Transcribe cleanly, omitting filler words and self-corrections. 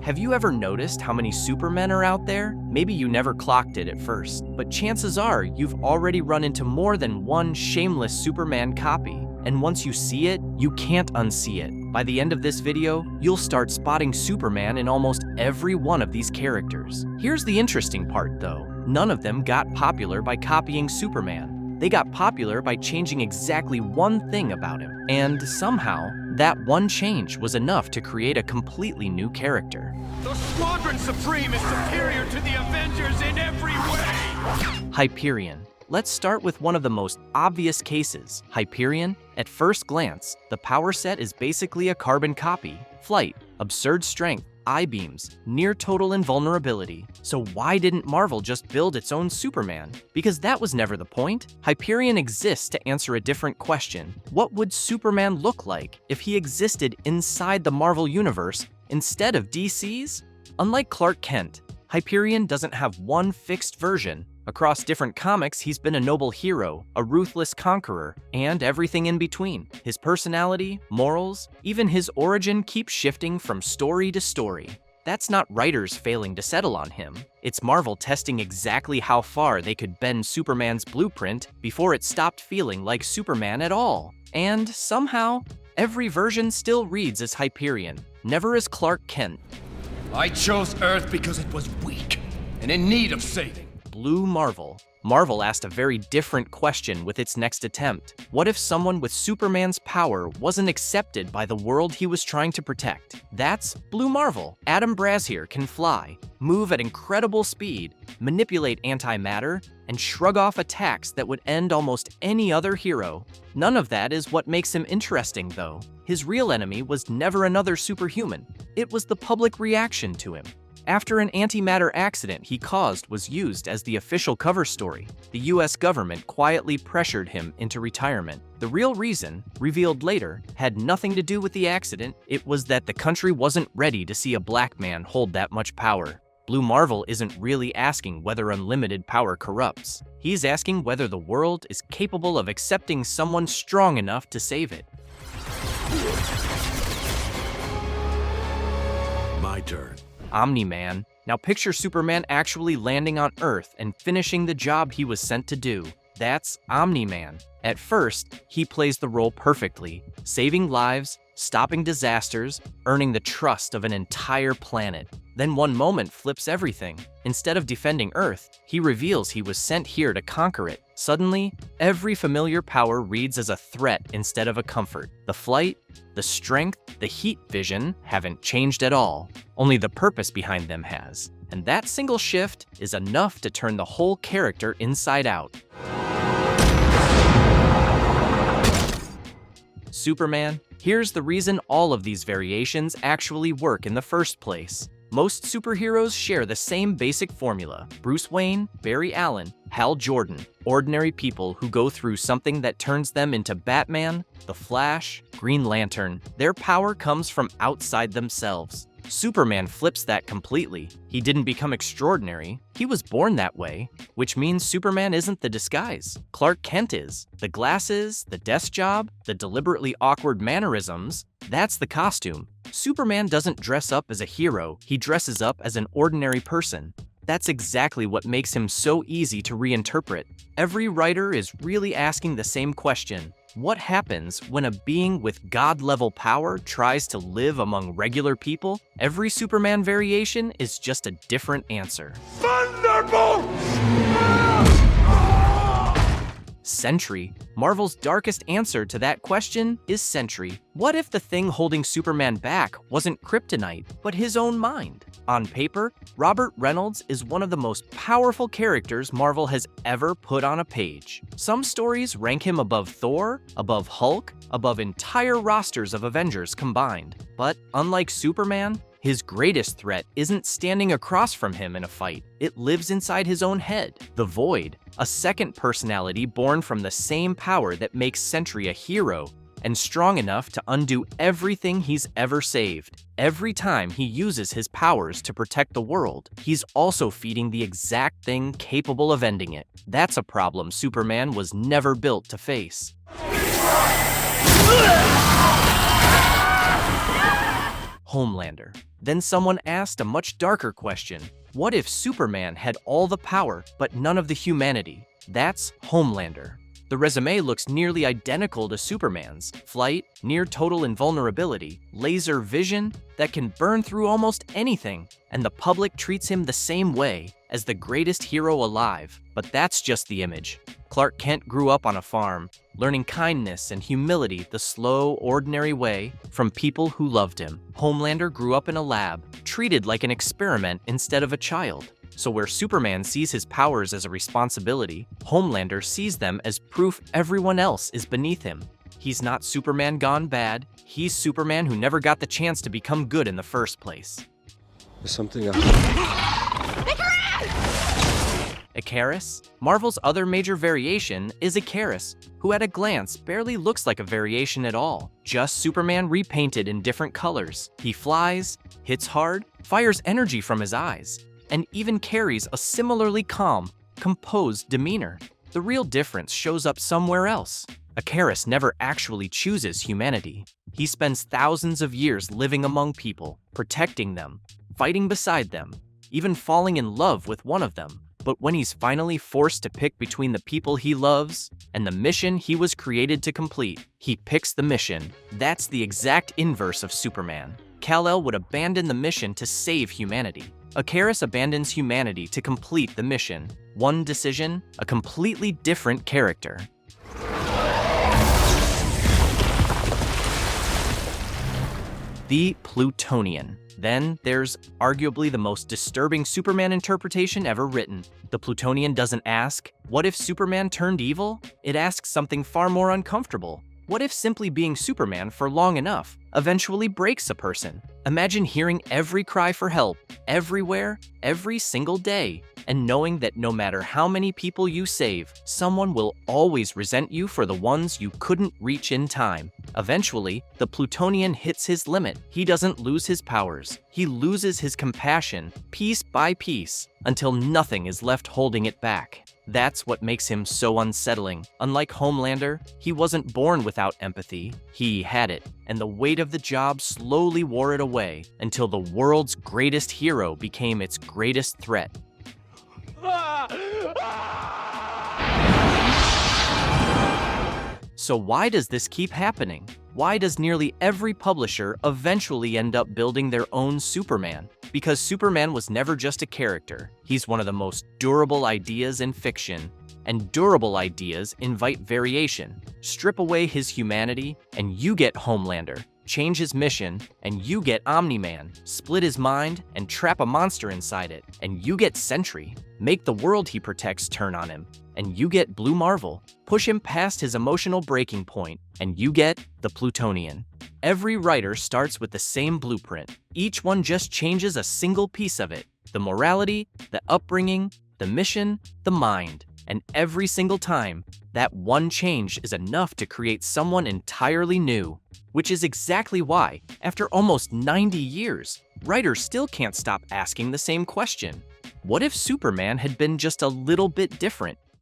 Have you ever noticed how many Supermen are out there? Maybe you never clocked it at first, but chances are you've already run into more than one shameless Superman copy. And once you see it, you can't unsee it. By the end of this video, you'll start spotting Superman in almost every one of these characters. Here's the interesting part though. None of them got popular by copying Superman. They got popular by changing exactly one thing about him. And somehow, that one change was enough to create a completely new character. The Squadron Supreme is superior to the Avengers in every way! Hyperion. Let's start with one of the most obvious cases. Hyperion, at first glance, the power set is basically a carbon copy. Flight, absurd strength, I-beams, near total invulnerability. So why didn't Marvel just build its own Superman? Because that was never the point. Hyperion exists to answer a different question. What would Superman look like if he existed inside the Marvel universe instead of DC's? Unlike Clark Kent, Hyperion doesn't have one fixed version. Across different comics, he's been a noble hero, a ruthless conqueror, and everything in between. His personality, morals, even his origin keep shifting from story to story. That's not writers failing to settle on him. It's Marvel testing exactly how far they could bend Superman's blueprint before it stopped feeling like Superman at all. And somehow, every version still reads as Hyperion, never as Clark Kent. I chose Earth because it was weak and in need of saving. Blue Marvel. Marvel asked a very different question with its next attempt. What if someone with Superman's power wasn't accepted by the world he was trying to protect? That's Blue Marvel. Adam Brashear can fly, move at incredible speed, manipulate antimatter, and shrug off attacks that would end almost any other hero. None of that is what makes him interesting, though. His real enemy was never another superhuman. It was the public reaction to him. After an antimatter accident he caused was used as the official cover story, the US government quietly pressured him into retirement. The real reason, revealed later, had nothing to do with the accident. It was that the country wasn't ready to see a black man hold that much power. Blue Marvel isn't really asking whether unlimited power corrupts. He's asking whether the world is capable of accepting someone strong enough to save it. My turn. Omni-Man. Now picture Superman actually landing on Earth and finishing the job he was sent to do. That's Omni-Man. At first, he plays the role perfectly, saving lives, stopping disasters, earning the trust of an entire planet. Then one moment flips everything. Instead of defending Earth, he reveals he was sent here to conquer it. Suddenly, every familiar power reads as a threat instead of a comfort. The flight, the strength, the heat vision haven't changed at all. Only the purpose behind them has. And that single shift is enough to turn the whole character inside out. Superman. Here's the reason all of these variations actually work in the first place. Most superheroes share the same basic formula. Bruce Wayne, Barry Allen, Hal Jordan, ordinary people who go through something that turns them into Batman, The Flash, Green Lantern. Their power comes from outside themselves. Superman flips that completely. He didn't become extraordinary. He was born that way, which means Superman isn't the disguise. Clark Kent is. The glasses, the desk job, the deliberately awkward mannerisms, that's the costume. Superman doesn't dress up as a hero, he dresses up as an ordinary person. That's exactly what makes him so easy to reinterpret. Every writer is really asking the same question. What happens when a being with God-level power tries to live among regular people? Every Superman variation is just a different answer. Thunderbolt! Sentry. Marvel's darkest answer to that question is Sentry. What if the thing holding Superman back wasn't kryptonite, but his own mind? On paper, Robert Reynolds is one of the most powerful characters Marvel has ever put on a page. Some stories rank him above Thor, above Hulk, above entire rosters of Avengers combined. But unlike Superman, his greatest threat isn't standing across from him in a fight. It lives inside his own head. The Void, a second personality born from the same power that makes Sentry a hero and strong enough to undo everything he's ever saved. Every time he uses his powers to protect the world, he's also feeding the exact thing capable of ending it. That's a problem Superman was never built to face. Homelander. Then someone asked a much darker question. What if Superman had all the power but none of the humanity? That's Homelander. The resume looks nearly identical to Superman's. Flight, near total invulnerability, laser vision that can burn through almost anything, and the public treats him the same way as the greatest hero alive. But that's just the image. Clark Kent grew up on a farm, learning kindness and humility the slow, ordinary way from people who loved him. Homelander grew up in a lab, treated like an experiment instead of a child. So where Superman sees his powers as a responsibility, Homelander sees them as proof everyone else is beneath him. He's not Superman gone bad, he's Superman who never got the chance to become good in the first place. There's something up. Icarus? Marvel's other major variation is Icarus, who at a glance barely looks like a variation at all. Just Superman repainted in different colors. He flies, hits hard, fires energy from his eyes, and even carries a similarly calm, composed demeanor. The real difference shows up somewhere else. Icarus never actually chooses humanity. He spends thousands of years living among people, protecting them, fighting beside them, even falling in love with one of them. But when he's finally forced to pick between the people he loves and the mission he was created to complete, he picks the mission. That's the exact inverse of Superman. Kal-El would abandon the mission to save humanity. Icarus abandons humanity to complete the mission. One decision, a completely different character. The Plutonian. Then there's arguably the most disturbing Superman interpretation ever written. The Plutonian doesn't ask, what if Superman turned evil? It asks something far more uncomfortable. What if simply being Superman for long enough eventually breaks a person? Imagine hearing every cry for help, everywhere, every single day, and knowing that no matter how many people you save, someone will always resent you for the ones you couldn't reach in time. Eventually, the Plutonian hits his limit. He doesn't lose his powers. He loses his compassion, piece by piece, until nothing is left holding it back. That's what makes him so unsettling. Unlike Homelander, he wasn't born without empathy. He had it, and the weight of the job slowly wore it away until the world's greatest hero became its greatest threat. So why does this keep happening? Why does nearly every publisher eventually end up building their own Superman? Because Superman was never just a character. He's one of the most durable ideas in fiction, and durable ideas invite variation. Strip away his humanity, and you get Homelander. Change his mission, and you get Omni-Man. Split his mind, and trap a monster inside it, and you get Sentry. Make the world he protects turn on him, and you get Blue Marvel. Push him past his emotional breaking point, and you get the Plutonian. Every writer starts with the same blueprint. Each one just changes a single piece of it. The morality, the upbringing, the mission, the mind. And every single time, that one change is enough to create someone entirely new. Which is exactly why, after almost 90 years, writers still can't stop asking the same question. What if Superman had been just a little bit different?